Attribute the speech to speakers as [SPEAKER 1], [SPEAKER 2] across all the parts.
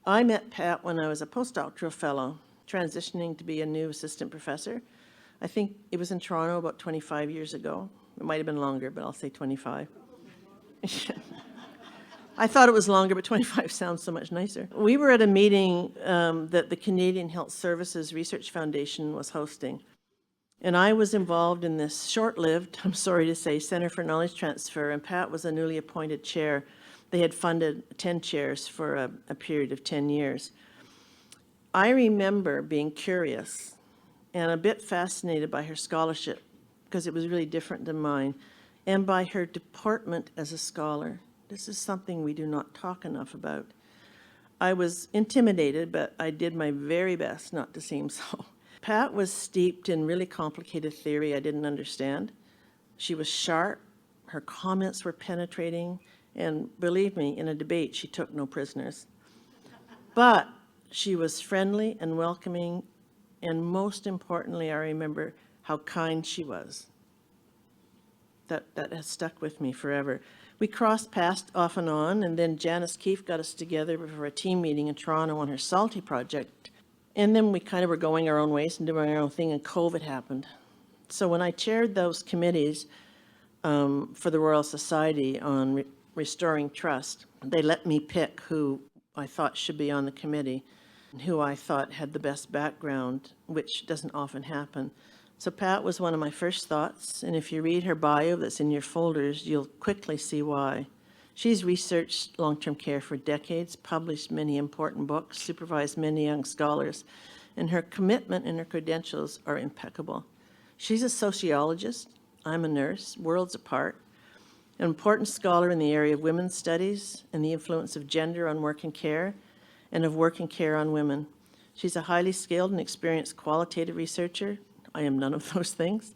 [SPEAKER 1] I met Pat when I was a postdoctoral fellow, transitioning to be a new assistant professor. I think it was in Toronto about 25 years ago. It might have been longer, but I'll say 25. I thought it was longer, but 25 sounds so much nicer. We were at a meeting that the Canadian Health Services Research Foundation was hosting. And I was involved in this short-lived, I'm sorry to say, Centre for Knowledge Transfer, and Pat was a newly appointed chair. They had funded 10 chairs for a period of 10 years. I remember being curious and a bit fascinated by her scholarship, because it was really different than mine, and by her deportment as a scholar. This is something we do not talk enough about. I was intimidated, but I did my very best not to seem so. Pat was steeped in really complicated theory I didn't understand. She was sharp, her comments were penetrating, and believe me, in a debate, she took no prisoners. But she was friendly and welcoming, and most importantly, I remember how kind she was. That has stuck with me forever. We crossed paths off and on, and then Janice Keefe got us together for a team meeting in Toronto on her Salty project. And then we kind of were going our own ways and doing our own thing, and COVID happened. So when I chaired those committees for the Royal Society on restoring trust, they let me pick who I thought should be on the committee and who I thought had the best background, which doesn't often happen. So Pat was one of my first thoughts, and if you read her bio that's in your folders, you'll quickly see why. She's researched long-term care for decades, published many important books, supervised many young scholars, and her commitment and her credentials are impeccable. She's a sociologist, I'm a nurse, worlds apart, an important scholar in the area of women's studies and the influence of gender on work and care, and of work and care on women. She's a highly skilled and experienced qualitative researcher. I am none of those things.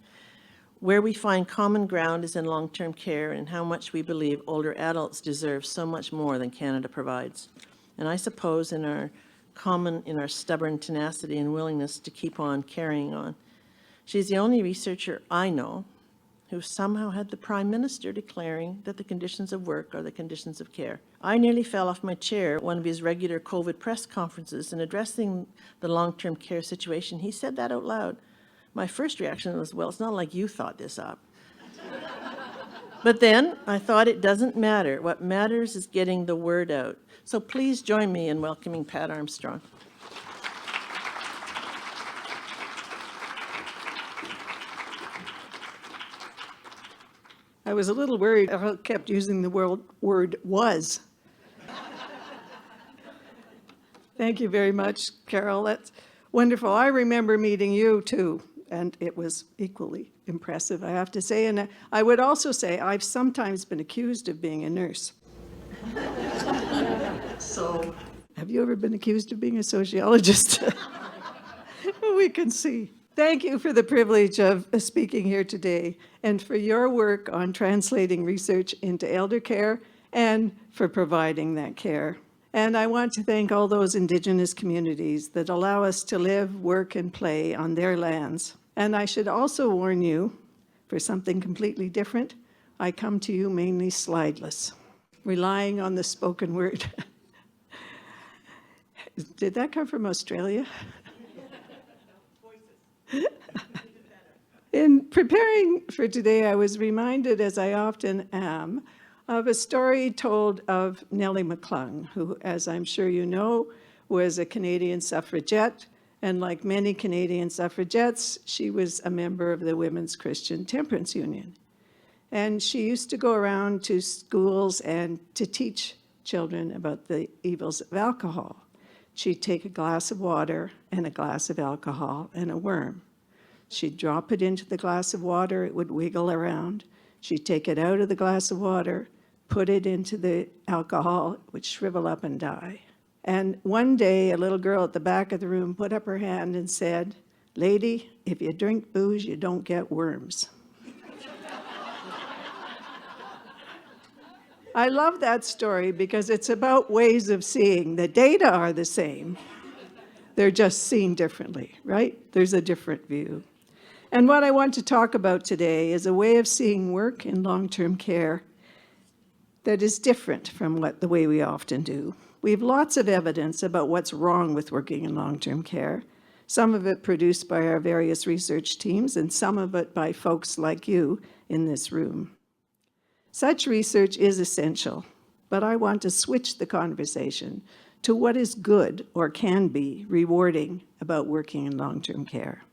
[SPEAKER 1] Where we find common ground is in long-term care and how much we believe older adults deserve so much more than Canada provides. And I suppose in our stubborn tenacity and willingness to keep on carrying on. She's the only researcher I know who somehow had the Prime Minister declaring that the conditions of work are the conditions of care. I nearly fell off my chair at one of his regular COVID press conferences, and addressing the long-term care situation, he said that out loud. My first reaction was, well, it's not like you thought this up. But then I thought it doesn't matter. What matters is getting the word out. So please join me in welcoming Pat Armstrong.
[SPEAKER 2] I was a little worried. I kept using the word was. Thank you very much, Carol. That's wonderful. I remember meeting you too, and it was equally impressive, I have to say. And I would also say I've sometimes been accused of being a nurse. So, have you ever been accused of being a sociologist? We can see. Thank you for the privilege of speaking here today and for your work on translating research into elder care and for providing that care. And I want to thank all those Indigenous communities that allow us to live, work, and play on their lands. And I should also warn you, for something completely different, I come to you mainly slideless, relying on the spoken word. Did that come from Australia? In preparing for today, I was reminded, as I often am, of a story told of Nellie McClung, who, as I'm sure you know, was a Canadian suffragette, and like many Canadian suffragettes, she was a member of the Women's Christian Temperance Union. And she used to go around to schools and to teach children about the evils of alcohol. She'd take a glass of water and a glass of alcohol and a worm. She'd drop it into the glass of water, it would wiggle around. She'd take it out of the glass of water, put it into the alcohol, it would shrivel up and die. And one day, a little girl at the back of the room put up her hand and said, "Lady, if you drink booze, you don't get worms." I love that story because it's about ways of seeing. The data are the same. They're just seen differently, right? There's a different view. And what I want to talk about today is a way of seeing work in long-term care that is different from the way we often do. We have lots of evidence about what's wrong with working in long-term care, some of it produced by our various research teams and some of it by folks like you in this room. Such research is essential, but I want to switch the conversation to what is good or can be rewarding about working in long-term care.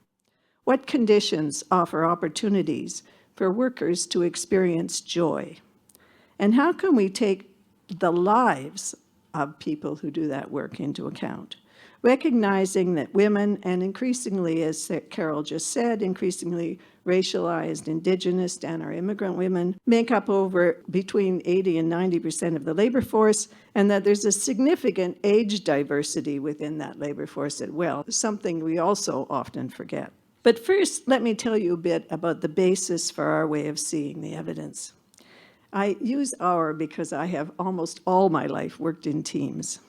[SPEAKER 2] What conditions offer opportunities for workers to experience joy? And how can we take the lives of people who do that work into account, recognizing that women, and increasingly, as Carol just said, increasingly racialized, Indigenous, and our immigrant women make up over between 80 and 90% of the labor force, and that there's a significant age diversity within that labor force as well, something we also often forget. But first, let me tell you a bit about the basis for our way of seeing the evidence. I use our because I have almost all my life worked in teams.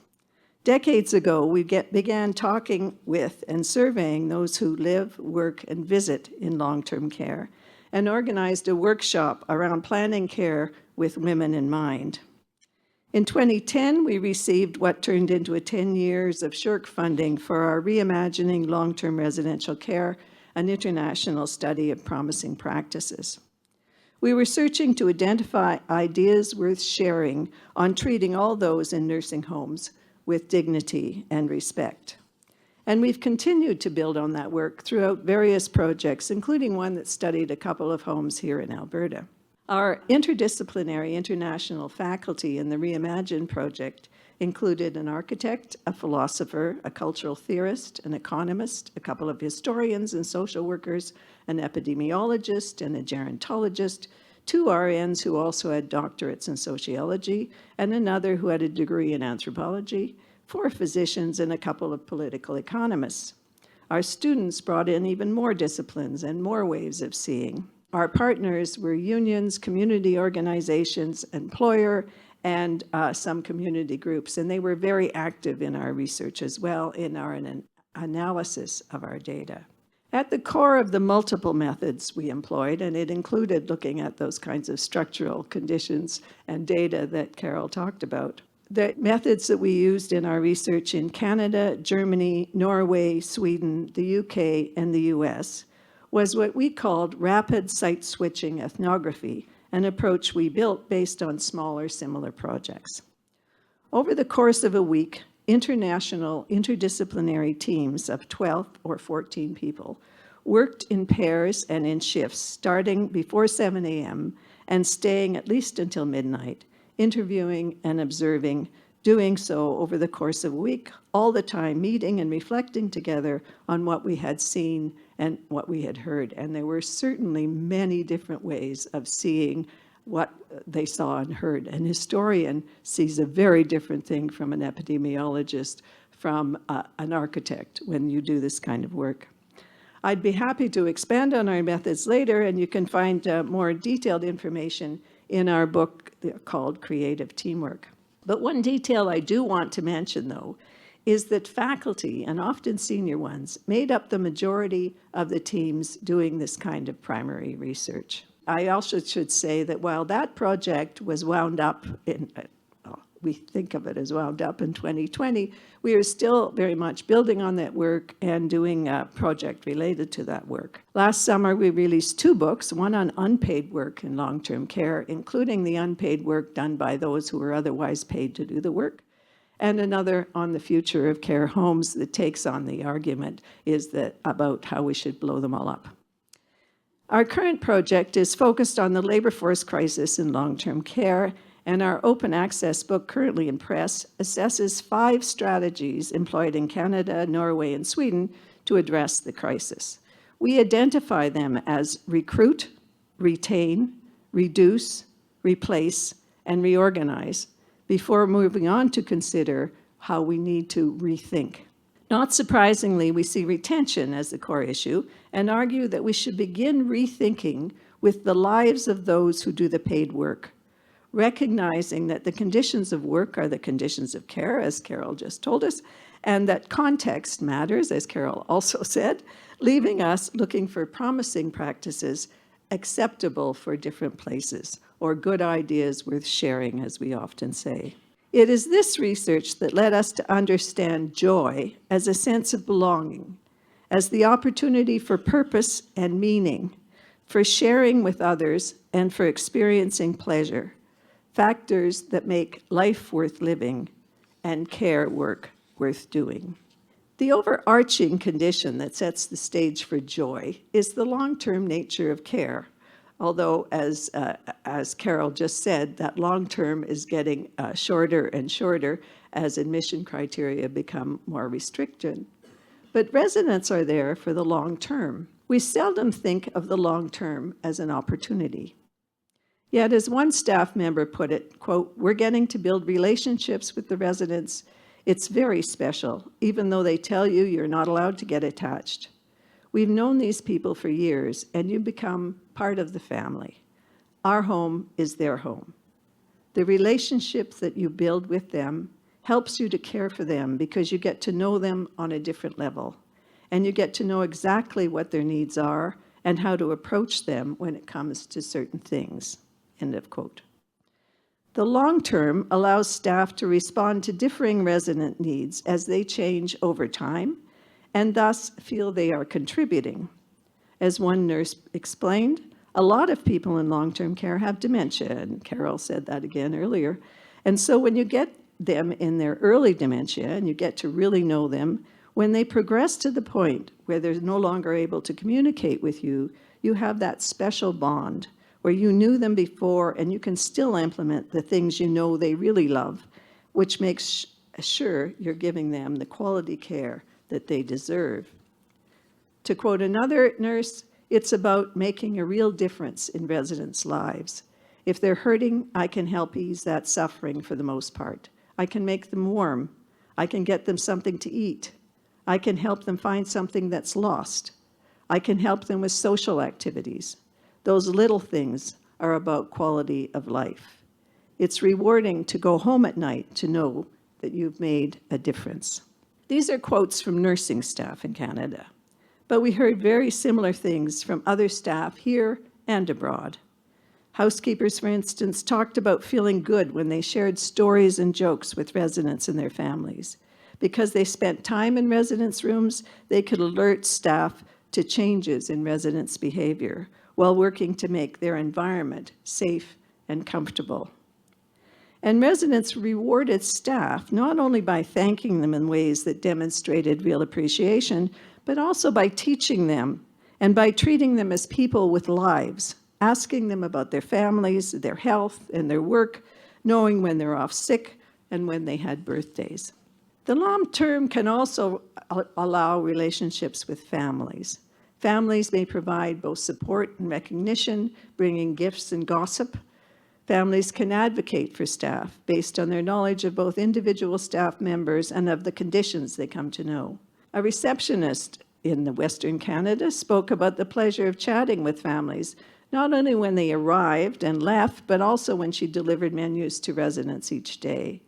[SPEAKER 2] Decades ago, we began talking with and surveying those who live, work, and visit in long-term care, and organized a workshop around planning care with women in mind. In 2010, we received what turned into 10 years of SHRC funding for our Reimagining Long-Term Residential Care, an international study of promising practices. We were searching to identify ideas worth sharing on treating all those in nursing homes with dignity and respect. And we've continued to build on that work throughout various projects, including one that studied a couple of homes here in Alberta. Our interdisciplinary international faculty in the Reimagine project included an architect, a philosopher, a cultural theorist, an economist, a couple of historians and social workers, an epidemiologist and a gerontologist, 2 RNs who also had doctorates in sociology, and another who had a degree in anthropology, 4 physicians, and a couple of political economists. Our students brought in even more disciplines and more ways of seeing. Our partners were unions, community organizations, employer, and some community groups, and they were very active in our research as well in our analysis of our data. At the core of the multiple methods we employed, and it included looking at those kinds of structural conditions and data that Carol talked about, the methods that we used in our research in Canada, Germany, Norway, Sweden, the UK, and the US was what we called rapid site switching ethnography, an approach we built based on smaller similar projects. Over the course of a week, international interdisciplinary teams of 12 or 14 people worked in pairs and in shifts starting before 7 a.m. and staying at least until midnight, interviewing and observing, doing so over the course of a week, all the time meeting and reflecting together on what we had seen and what we had heard. And there were certainly many different ways of seeing what they saw and heard. An historian sees a very different thing from an epidemiologist, from an architect when you do this kind of work. I'd be happy to expand on our methods later, and you can find more detailed information in our book called Creative Teamwork. But one detail I do want to mention, though, is that faculty, and often senior ones, made up the majority of the teams doing this kind of primary research. I also should say that while that project was wound up in, we think of it as wound up in 2020, we are still very much building on that work and doing a project related to that work. Last summer, we released 2 books, one on unpaid work in long-term care, including the unpaid work done by those who were otherwise paid to do the work, and another on the future of care homes that takes on the argument about how we should blow them all up. Our current project is focused on the labor force crisis in long-term care, and our open access book, currently in press, assesses 5 strategies employed in Canada, Norway, and Sweden to address the crisis. We identify them as recruit, retain, reduce, replace, and reorganize before moving on to consider how we need to rethink. Not surprisingly, we see retention as the core issue and argue that we should begin rethinking with the lives of those who do the paid work, recognizing that the conditions of work are the conditions of care, as Carol just told us, and that context matters, as Carol also said, leaving us looking for promising practices acceptable for different places, or good ideas worth sharing, as we often say. It is this research that led us to understand joy as a sense of belonging, as the opportunity for purpose and meaning, for sharing with others, and for experiencing pleasure, factors that make life worth living and care work worth doing. The overarching condition that sets the stage for joy is the long-term nature of care, although, as Carol just said, that long-term is getting shorter and shorter as admission criteria become more restricted. But residents are there for the long term. We seldom think of the long term as an opportunity. Yet, as one staff member put it, quote, "We're getting to build relationships with the residents. It's very special, even though they tell you you're not allowed to get attached. We've known these people for years, and you become part of the family. Our home is their home. The relationships that you build with them helps you to care for them because you get to know them on a different level, and you get to know exactly what their needs are and how to approach them when it comes to certain things." End of quote. The long term allows staff to respond to differing resident needs as they change over time and thus feel they are contributing. As one nurse explained, a lot of people in long-term care have dementia, and Carol said that again earlier. And so when you get them in their early dementia and you get to really know them, when they progress to the point where they're no longer able to communicate with you, you have that special bond where you knew them before and you can still implement the things you know they really love, which makes sure you're giving them the quality care that they deserve. To quote another nurse, it's about making a real difference in residents' lives. If they're hurting, I can help ease that suffering for the most part. I can make them warm. I can get them something to eat. I can help them find something that's lost. I can help them with social activities. Those little things are about quality of life. It's rewarding to go home at night to know that you've made a difference. These are quotes from nursing staff in Canada, but we heard very similar things from other staff here and abroad. Housekeepers, for instance, talked about feeling good when they shared stories and jokes with residents and their families. Because they spent time in residents' rooms, they could alert staff to changes in residents' behavior while working to make their environment safe and comfortable. And residents rewarded staff not only by thanking them in ways that demonstrated real appreciation, but also by teaching them and by treating them as people with lives, asking them about their families, their health, and their work, knowing when they're off sick and when they had birthdays. The long term can also allow relationships with families. Families may provide both support and recognition, bringing gifts and gossip. Families can advocate for staff based on their knowledge of both individual staff members and of the conditions they come to know. A receptionist in the Western Canada spoke about the pleasure of chatting with families, not only when they arrived and left, but also when she delivered menus to residents each day.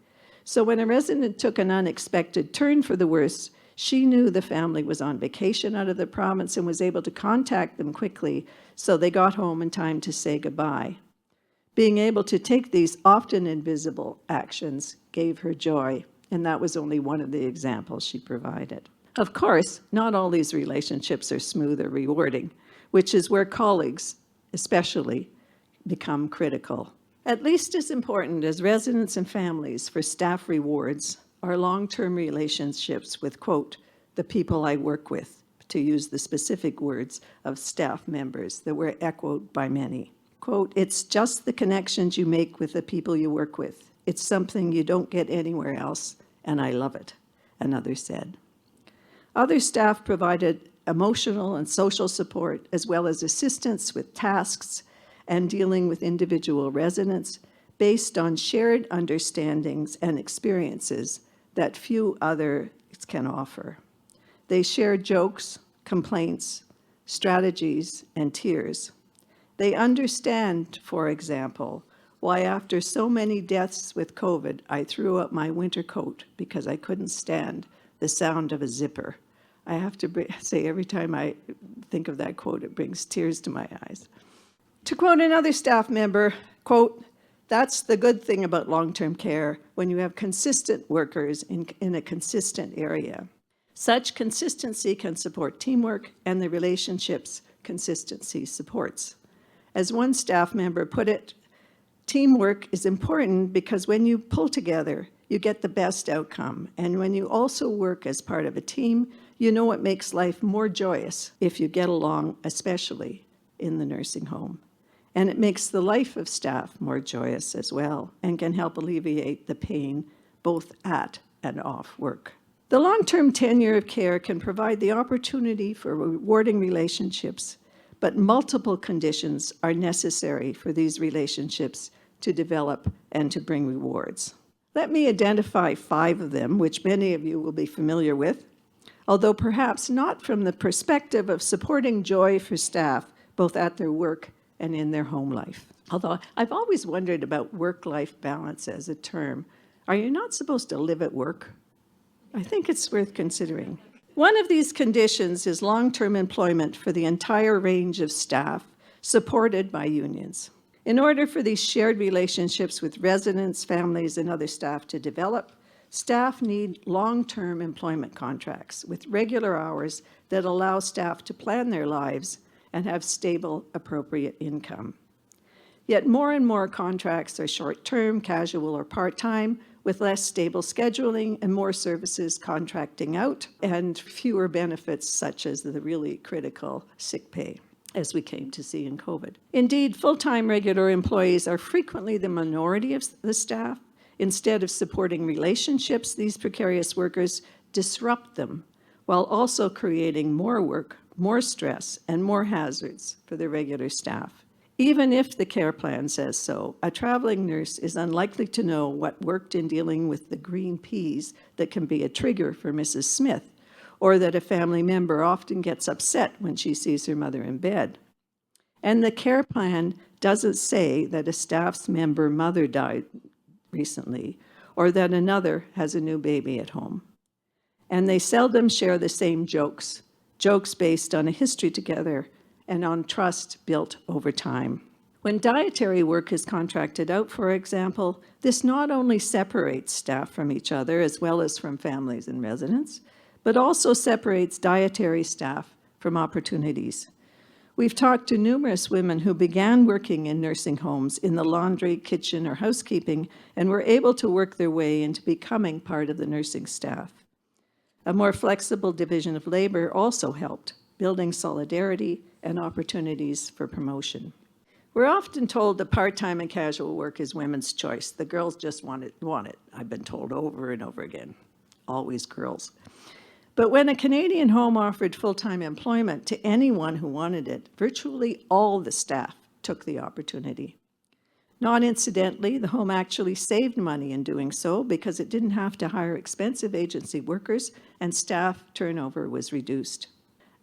[SPEAKER 2] So when a resident took an unexpected turn for the worse, she knew the family was on vacation out of the province and was able to contact them quickly, so they got home in time to say goodbye. Being able to take these often invisible actions gave her joy, and that was only one of the examples she provided. Of course, not all these relationships are smooth or rewarding, which is where colleagues, especially, become critical. At least as important as residents and families for staff rewards are long-term relationships with, quote, the people I work with, to use the specific words of staff members that were echoed by many. Quote, it's just the connections you make with the people you work with. It's something you don't get anywhere else, and I love it, another said. Other staff provided emotional and social support, as well as assistance with tasks and dealing with individual residents based on shared understandings and experiences that few others can offer. They share jokes, complaints, strategies, and tears. They understand, for example, why after so many deaths with COVID, I threw up my winter coat because I couldn't stand the sound of a zipper. I have to say every time I think of that quote, it brings tears to my eyes. To quote another staff member, quote, "That's the good thing about long-term care when you have consistent workers in a consistent area. Such consistency can support teamwork and the relationships consistency supports." As one staff member put it, teamwork is important because when you pull together, you get the best outcome. And when you also work as part of a team, you know it makes life more joyous if you get along, especially in the nursing home. And it makes the life of staff more joyous as well and can help alleviate the pain both at and off work. The long-term tenure of care can provide the opportunity for rewarding relationships, but multiple conditions are necessary for these relationships to develop and to bring rewards. Let me identify 5 of them, which many of you will be familiar with, although perhaps not from the perspective of supporting joy for staff, both at their work and in their home life. Although I've always wondered about work-life balance as a term. Are you not supposed to live at work? I think it's worth considering. One of these conditions is long-term employment for the entire range of staff, supported by unions. In order for these shared relationships with residents, families, and other staff to develop, staff need long-term employment contracts with regular hours that allow staff to plan their lives and have stable, appropriate income. Yet more and more contracts are short-term, casual, or part-time, with less stable scheduling and more services contracting out and fewer benefits such as the really critical sick pay, as we came to see in COVID. Indeed, full-time regular employees are frequently the minority of the staff. Instead of supporting relationships, these precarious workers disrupt them while also creating more work, more stress, and more hazards for the regular staff. Even if the care plan says so, a traveling nurse is unlikely to know what worked in dealing with the green peas that can be a trigger for Mrs. Smith, or that a family member often gets upset when she sees her mother in bed. And the care plan doesn't say that a staff's member mother died recently, or that another has a new baby at home. And they seldom share the same jokes based on a history together and on trust built over time. When dietary work is contracted out, for example, this not only separates staff from each other as well as from families and residents, but also separates dietary staff from opportunities. We've talked to numerous women who began working in nursing homes in the laundry, kitchen, or housekeeping and were able to work their way into becoming part of the nursing staff. A more flexible division of labor also helped, building solidarity and opportunities for promotion. We're often told that part-time and casual work is women's choice. The girls just want it. I've been told over and over again. Always girls. But when a Canadian home offered full-time employment to anyone who wanted it, virtually all the staff took the opportunity. Not incidentally, the home actually saved money in doing so because it didn't have to hire expensive agency workers and staff turnover was reduced.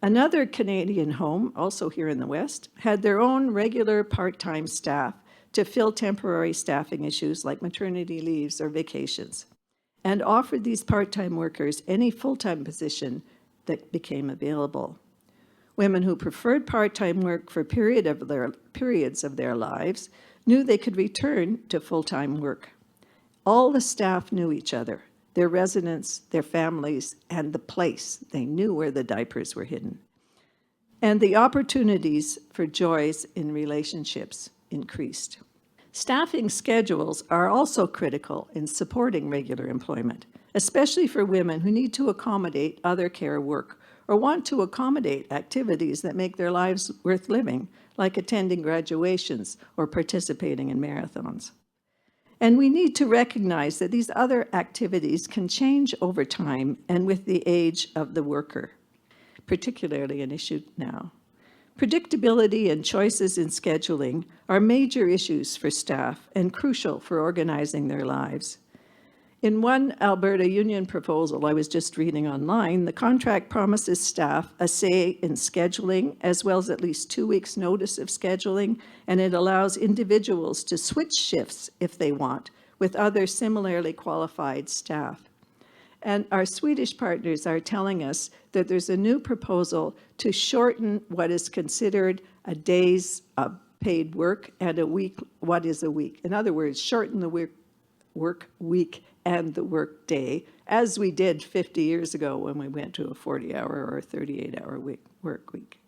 [SPEAKER 2] Another Canadian home, also here in the West, had their own regular part-time staff to fill temporary staffing issues like maternity leaves or vacations, and offered these part-time workers any full-time position that became available. Women who preferred part-time work for periods of their lives knew they could return to full-time work. All the staff knew each other, their residents, their families, and the place. They knew where the diapers were hidden. And the opportunities for joys in relationships increased. Staffing schedules are also critical in supporting regular employment, especially for women who need to accommodate other care work or want to accommodate activities that make their lives worth living, like attending graduations or participating in marathons. And we need to recognize that these other activities can change over time and with the age of the worker, particularly an issue now. Predictability and choices in scheduling are major issues for staff and crucial for organizing their lives. In one Alberta union proposal I was just reading online, the contract promises staff a say in scheduling, as well as at least 2 weeks' notice of scheduling, and it allows individuals to switch shifts if they want with other similarly qualified staff. And our Swedish partners are telling us that there's a new proposal to shorten what is considered a days of paid work and a week. What is a week? In other words, shorten the work week and the work day, as we did 50 years ago when we went to a 40-hour or 38-hour work week.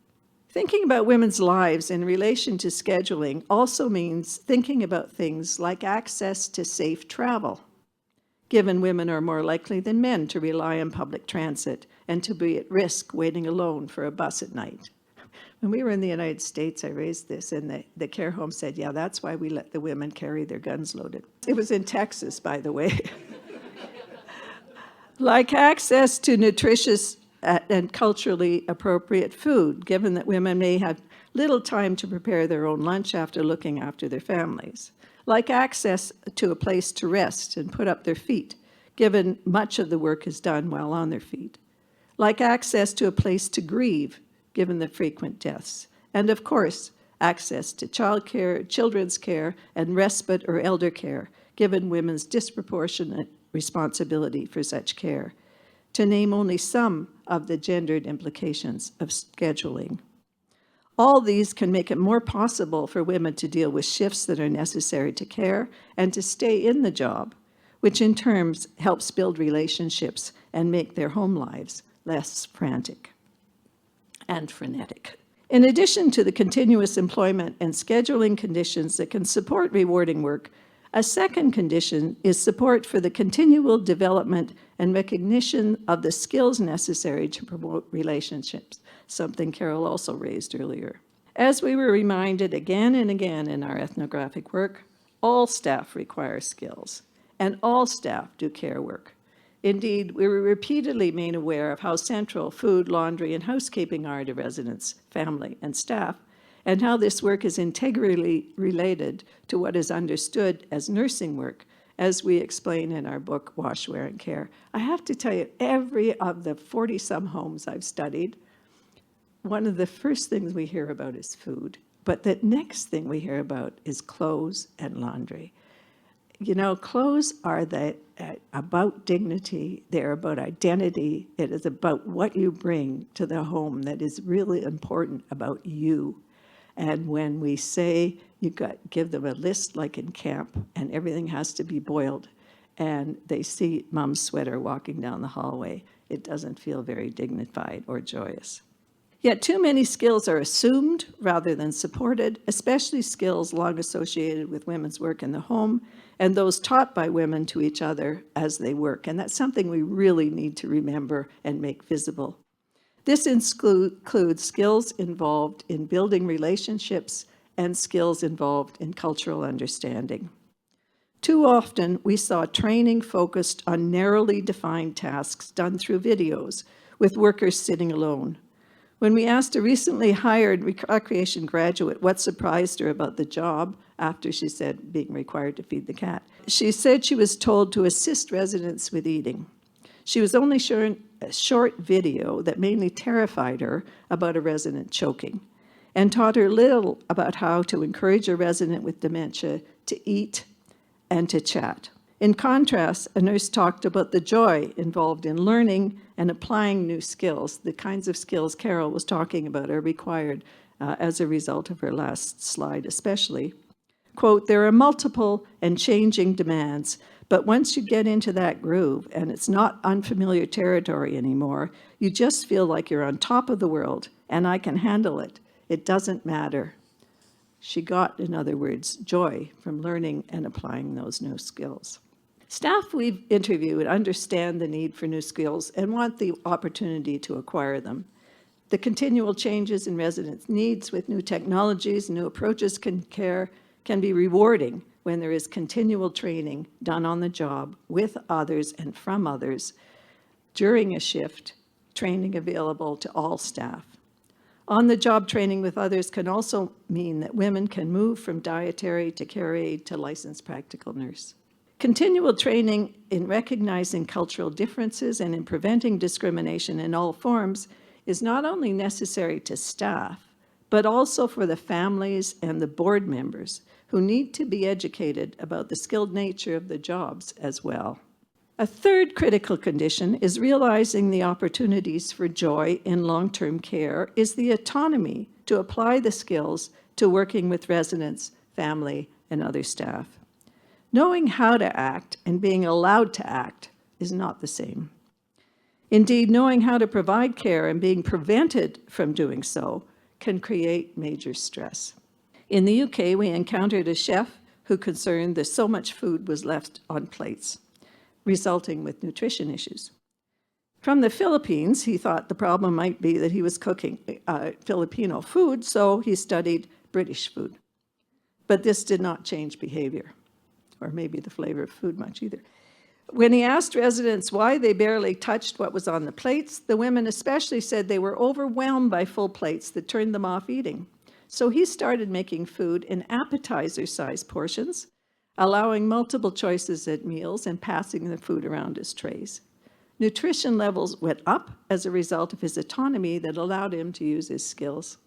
[SPEAKER 2] Thinking about women's lives in relation to scheduling also means thinking about things like access to safe travel, given women are more likely than men to rely on public transit and to be at risk waiting alone for a bus at night. When we were in the United States, I raised this, and the care home said, yeah, that's why we let the women carry their guns loaded. It was in Texas, by the way. Like access to nutritious and culturally appropriate food, given that women may have little time to prepare their own lunch after looking after their families. Like access to a place to rest and put up their feet, given much of the work is done while on their feet. Like access to a place to grieve, given the frequent deaths. And of course, access to childcare, children's care, and respite or elder care, given women's disproportionate responsibility for such care, to name only some of the gendered implications of scheduling. All these can make it more possible for women to deal with shifts that are necessary to care and to stay in the job, which in turn helps build relationships and make their home lives less frantic and frenetic. In addition to the continuous employment and scheduling conditions that can support rewarding work, a second condition is support for the continual development and recognition of the skills necessary to promote relationships, something Carol also raised earlier. As we were reminded again and again in our ethnographic work, all staff require skills, and all staff do care work. Indeed, we were repeatedly made aware of how central food, laundry, and housekeeping are to residents, family, and staff, and how this work is integrally related to what is understood as nursing work, as we explain in our book, Wash, Wear, and Care. I have to tell you, every of the 40-some homes I've studied, one of the first things we hear about is food, but the next thing we hear about is clothes and laundry. You know, clothes are about dignity, they're about identity, it is about what you bring to the home that is really important about you. And when we say give them a list like in camp and everything has to be boiled and they see mom's sweater walking down the hallway, it doesn't feel very dignified or joyous. Yet too many skills are assumed rather than supported, especially skills long associated with women's work in the home and those taught by women to each other as they work. And that's something we really need to remember and make visible. This includes skills involved in building relationships and skills involved in cultural understanding. Too often, we saw training focused on narrowly defined tasks done through videos with workers sitting alone. When we asked a recently hired recreation graduate what surprised her about the job after she said being required to feed the cat, she said she was told to assist residents with eating. She was only shown a short video that mainly terrified her about a resident choking and taught her little about how to encourage a resident with dementia to eat and to chat. In contrast, a nurse talked about the joy involved in learning and applying new skills. The kinds of skills Carol was talking about are required as a result of her last slide especially. Quote, there are multiple and changing demands, but once you get into that groove and it's not unfamiliar territory anymore, you just feel like you're on top of the world and I can handle it. It doesn't matter. She got, in other words, joy from learning and applying those new skills. Staff we've interviewed understand the need for new skills and want the opportunity to acquire them. The continual changes in residents' needs with new technologies, new approaches to care can be rewarding when there is continual training done on the job with others and from others during a shift, training available to all staff. On-the-job training with others can also mean that women can move from dietary to care aide to licensed practical nurse. Continual training in recognizing cultural differences and in preventing discrimination in all forms is not only necessary to staff, but also for the families and the board members who need to be educated about the skilled nature of the jobs as well. A third critical condition is realizing the opportunities for joy in long-term care is the autonomy to apply the skills to working with residents, family, and other staff. Knowing how to act and being allowed to act is not the same. Indeed, knowing how to provide care and being prevented from doing so can create major stress. In the UK, we encountered a chef who concerned that so much food was left on plates, resulting with nutrition issues. From the Philippines, he thought the problem might be that he was cooking Filipino food, so he studied British food. But this did not change behavior, or maybe the flavor of food much either. When he asked residents why they barely touched what was on the plates, the women especially said they were overwhelmed by full plates that turned them off eating. So he started making food in appetizer-sized portions, allowing multiple choices at meals and passing the food around as trays. Nutrition levels went up as a result of his autonomy that allowed him to use his skills.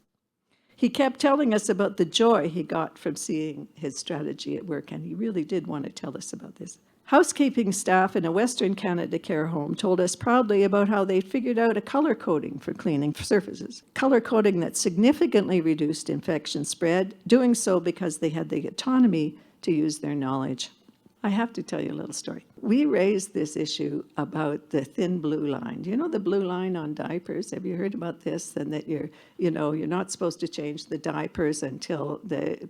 [SPEAKER 2] He kept telling us about the joy he got from seeing his strategy at work, and he really did want to tell us about this. Housekeeping staff in a Western Canada care home told us proudly about how they figured out a color coding for cleaning surfaces. Color coding that significantly reduced infection spread, doing so because they had the autonomy to use their knowledge. I have to tell you a little story. We raised this issue about the thin blue line. Do you know the blue line on diapers? Have you heard about this? And that you're not supposed to change the diapers until the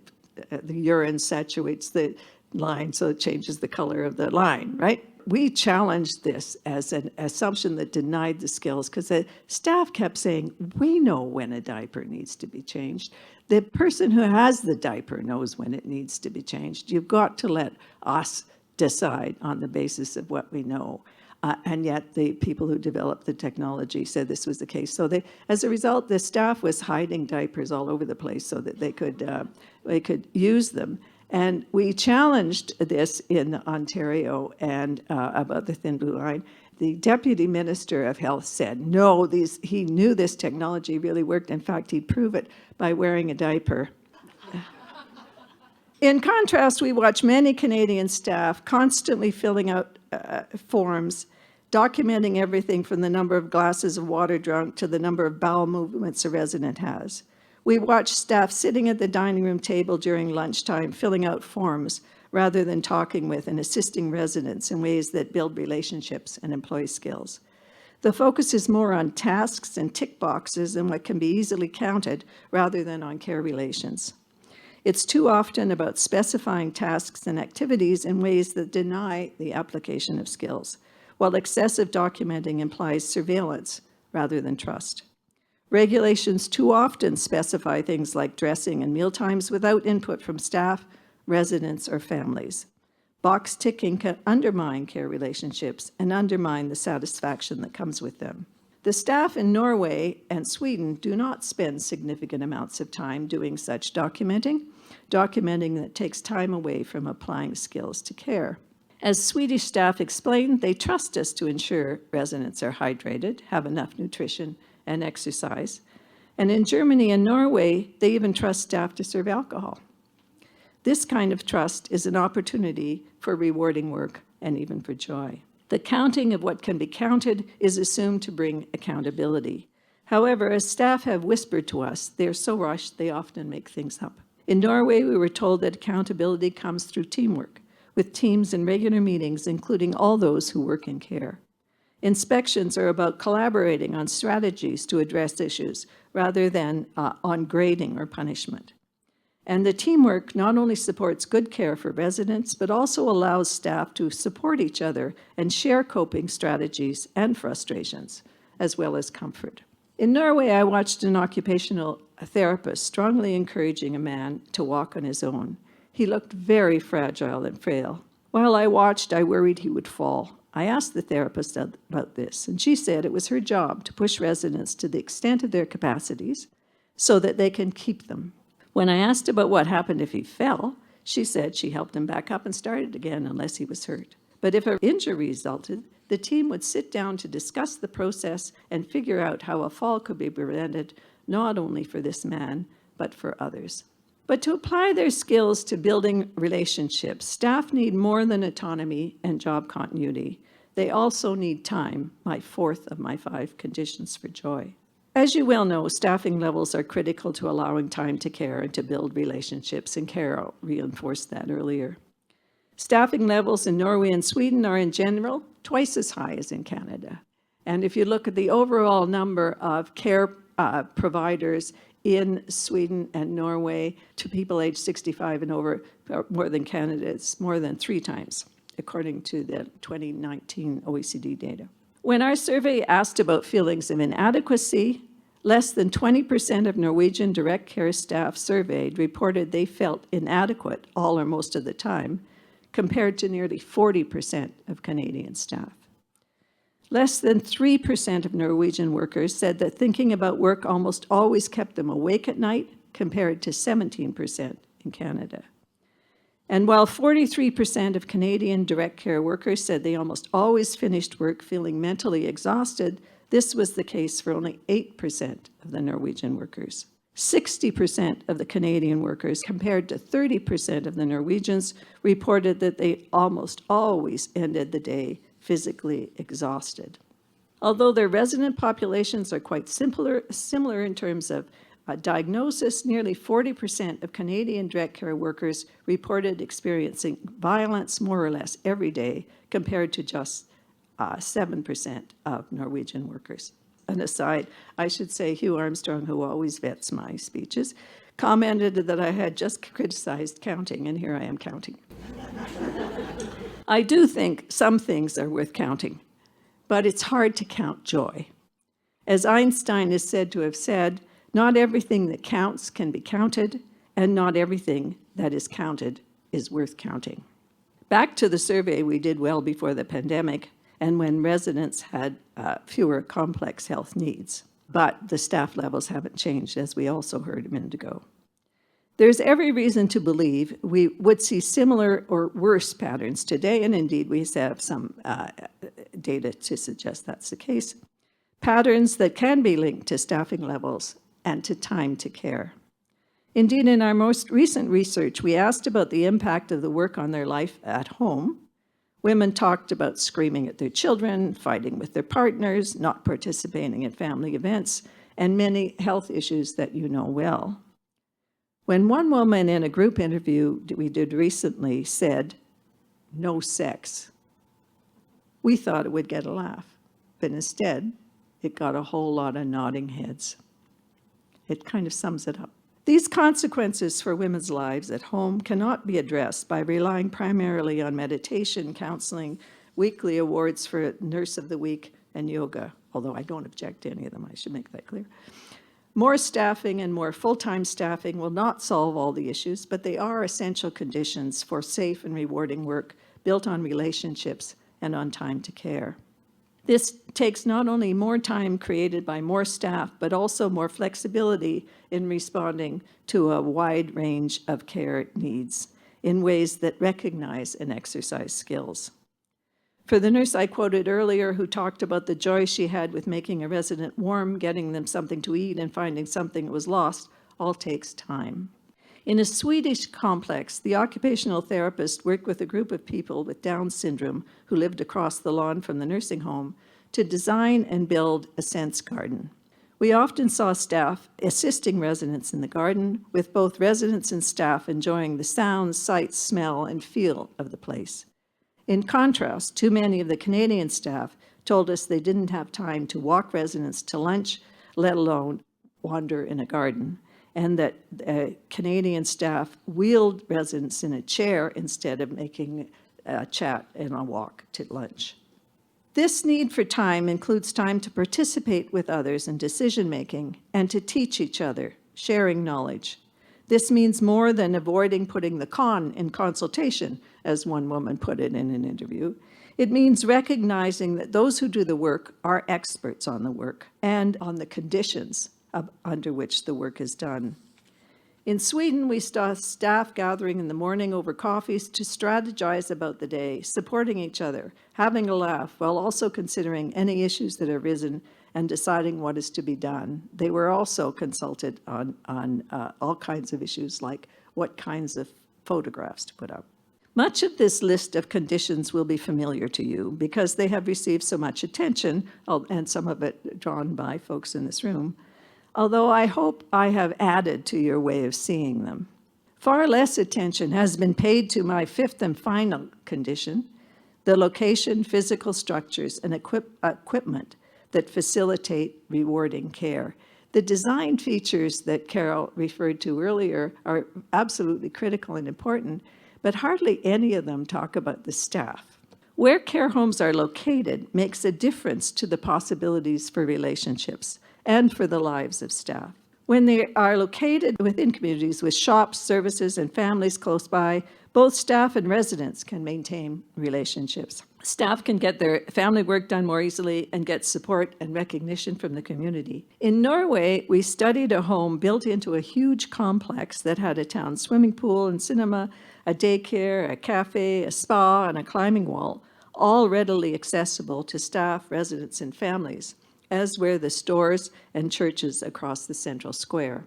[SPEAKER 2] urine saturates the line, so it changes the color of the line, right? We challenged this as an assumption that denied the skills because the staff kept saying, we know when a diaper needs to be changed. The person who has the diaper knows when it needs to be changed. You've got to let us decide on the basis of what we know. And yet the people who developed the technology said this was the case. So as a result, the staff was hiding diapers all over the place so that they could use them. And we challenged this in Ontario and about the thin blue line. The Deputy Minister of Health said, no, he knew this technology really worked. In fact, he'd prove it by wearing a diaper. In contrast, we watch many Canadian staff constantly filling out forms, documenting everything from the number of glasses of water drunk to the number of bowel movements a resident has. We watch staff sitting at the dining room table during lunchtime, filling out forms rather than talking with and assisting residents in ways that build relationships and employee skills. The focus is more on tasks and tick boxes and what can be easily counted rather than on care relations. It's too often about specifying tasks and activities in ways that deny the application of skills, while excessive documenting implies surveillance rather than trust. Regulations too often specify things like dressing and meal times without input from staff, residents, or families. Box ticking can undermine care relationships and undermine the satisfaction that comes with them. The staff in Norway and Sweden do not spend significant amounts of time doing such documenting that takes time away from applying skills to care. As Swedish staff explained, they trust us to ensure residents are hydrated, have enough nutrition, and exercise. And in Germany and Norway, they even trust staff to serve alcohol. This kind of trust is an opportunity for rewarding work and even for joy. The counting of what can be counted is assumed to bring accountability. However, as staff have whispered to us, they are so rushed they often make things up. In Norway, we were told that accountability comes through teamwork, with teams in regular meetings, including all those who work in care. Inspections are about collaborating on strategies to address issues rather than on grading or punishment. And the teamwork not only supports good care for residents, but also allows staff to support each other and share coping strategies and frustrations, as well as comfort. In Norway, I watched an occupational therapist strongly encouraging a man to walk on his own. He looked very fragile and frail. While I watched, I worried he would fall. I asked the therapist about this, and she said it was her job to push residents to the extent of their capacities so that they can keep them. When I asked about what happened if he fell, she said she helped him back up and started again unless he was hurt. But if an injury resulted, the team would sit down to discuss the process and figure out how a fall could be prevented, not only for this man, but for others. But to apply their skills to building relationships, staff need more than autonomy and job continuity. They also need time, my fourth of my 5 conditions for joy. As you well know, staffing levels are critical to allowing time to care and to build relationships, and Carol reinforced that earlier. Staffing levels in Norway and Sweden are in general twice as high as in Canada. And if you look at the overall number of care providers in Sweden and Norway to people aged 65 and over, more than Canada, it's more than 3 times, according to the 2019 OECD data. When our survey asked about feelings of inadequacy, less than 20% of Norwegian direct care staff surveyed reported they felt inadequate all or most of the time, compared to nearly 40% of Canadian staff. Less than 3% of Norwegian workers said that thinking about work almost always kept them awake at night, compared to 17% in Canada. And while 43% of Canadian direct care workers said they almost always finished work feeling mentally exhausted, this was the case for only 8% of the Norwegian workers. 60% of the Canadian workers, compared to 30% of the Norwegians, reported that they almost always ended the day physically exhausted. Although their resident populations are quite similar in terms of diagnosis, nearly 40% of Canadian direct care workers reported experiencing violence more or less every day, compared to just 7% of Norwegian workers. An aside, I should say Hugh Armstrong, who always vets my speeches, commented that I had just criticized counting, and here I am counting. I do think some things are worth counting, but it's hard to count joy. As Einstein is said to have said, not everything that counts can be counted, and not everything that is counted is worth counting. Back to the survey we did well before the pandemic, and when residents had fewer complex health needs. But the staff levels haven't changed, as we also heard a minute ago. There's every reason to believe we would see similar or worse patterns today, and indeed we have some data to suggest that's the case. Patterns that can be linked to staffing levels and to time to care. Indeed, in our most recent research, we asked about the impact of the work on their life at home. Women talked about screaming at their children, fighting with their partners, not participating in family events, and many health issues that you know well. When one woman in a group interview we did recently said, "No sex," we thought it would get a laugh, but instead it got a whole lot of nodding heads. It kind of sums it up. These consequences for women's lives at home cannot be addressed by relying primarily on meditation, counseling, weekly awards for Nurse of the Week, and yoga, although I don't object to any of them, I should make that clear. More staffing and more full-time staffing will not solve all the issues, but they are essential conditions for safe and rewarding work built on relationships and on time to care. This takes not only more time created by more staff, but also more flexibility in responding to a wide range of care needs in ways that recognize and exercise skills. For the nurse I quoted earlier, who talked about the joy she had with making a resident warm, getting them something to eat, and finding something that was lost, all takes time. In a Swedish complex, the occupational therapist worked with a group of people with Down syndrome who lived across the lawn from the nursing home to design and build a sense garden. We often saw staff assisting residents in the garden, with both residents and staff enjoying the sounds, sights, smell, and feel of the place. In contrast, too many of the Canadian staff told us they didn't have time to walk residents to lunch, let alone wander in a garden, and that Canadian staff wheeled residents in a chair instead of making a chat and a walk to lunch. This need for time includes time to participate with others in decision-making and to teach each other, sharing knowledge. This means more than avoiding putting the con in consultation, as one woman put it in an interview. It means recognizing that those who do the work are experts on the work and on the conditions under which the work is done. In Sweden, we saw staff gathering in the morning over coffees to strategize about the day, supporting each other, having a laugh, while also considering any issues that have arisen and deciding what is to be done. They were also consulted on all kinds of issues, like what kinds of photographs to put up. Much of this list of conditions will be familiar to you because they have received so much attention, and some of it drawn by folks in this room. although I hope I have added to your way of seeing them. Far less attention has been paid to my fifth and final condition, the location, physical structures, and equipment that facilitate rewarding care. The design features that Carol referred to earlier are absolutely critical and important, but hardly any of them talk about the staff. Where care homes are located makes a difference to the possibilities for relationships and for the lives of staff. When they are located within communities with shops, services, and families close by, both staff and residents can maintain relationships. Staff can get their family work done more easily and get support and recognition from the community. In Norway, we studied a home built into a huge complex that had a town swimming pool and cinema, a daycare, a cafe, a spa, and a climbing wall, all readily accessible to staff, residents, and families, as were the stores and churches across the central square.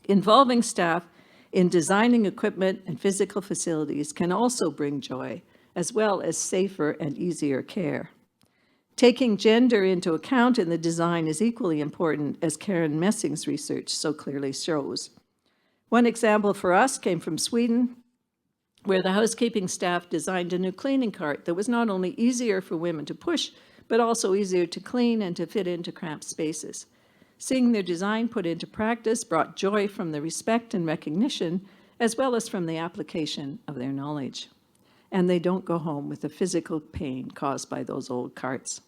[SPEAKER 2] Involving staff in designing equipment and physical facilities can also bring joy, as well as safer and easier care. Taking gender into account in the design is equally important, as Karen Messing's research so clearly shows. One example for us came from Sweden, where the housekeeping staff designed a new cleaning cart that was not only easier for women to push, but also easier to clean and to fit into cramped spaces. Seeing their design put into practice brought joy from the respect and recognition, as well as from the application of their knowledge. And they don't go home with the physical pain caused by those old carts.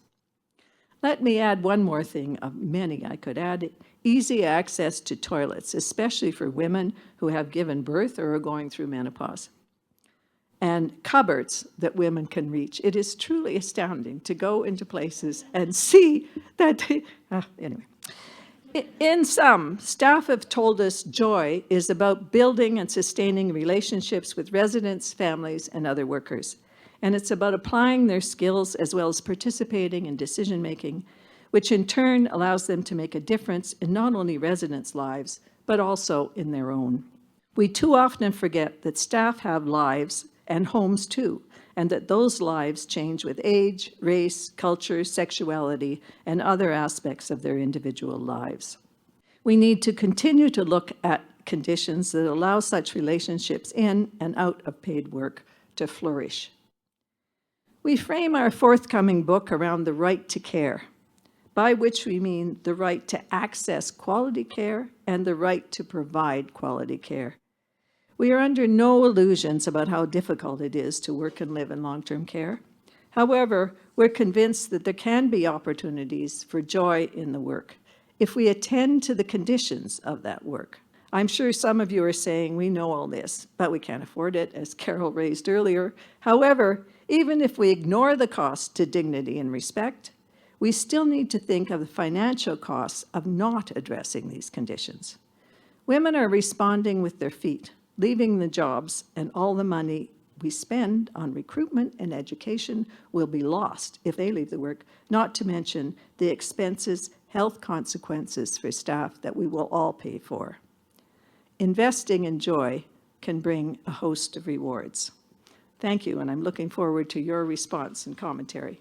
[SPEAKER 2] Let me add one more thing of many I could add: easy access to toilets, especially for women who have given birth or are going through menopause. And cupboards that women can reach. It is truly astounding to go into places and see that anyway. In sum, staff have told us joy is about building and sustaining relationships with residents, families, and other workers. And it's about applying their skills as well as participating in decision-making, which in turn allows them to make a difference in not only residents' lives, but also in their own. We too often forget that staff have lives and homes too, and that those lives change with age, race, culture, sexuality, and other aspects of their individual lives. We need to continue to look at conditions that allow such relationships in and out of paid work to flourish. We frame our forthcoming book around the right to care, by which we mean the right to access quality care and the right to provide quality care. We are under no illusions about how difficult it is to work and live in long-term care. However, we're convinced that there can be opportunities for joy in the work if we attend to the conditions of that work. I'm sure some of you are saying, we know all this, but we can't afford it, as Carol raised earlier. However, even if we ignore the cost to dignity and respect, we still need to think of the financial costs of not addressing these conditions. Women are responding with their feet, leaving the jobs, and all the money we spend on recruitment and education will be lost if they leave the work, not to mention the expenses, health consequences for staff that we will all pay for. Investing in joy can bring a host of rewards. Thank you, and I'm looking forward to your response and commentary.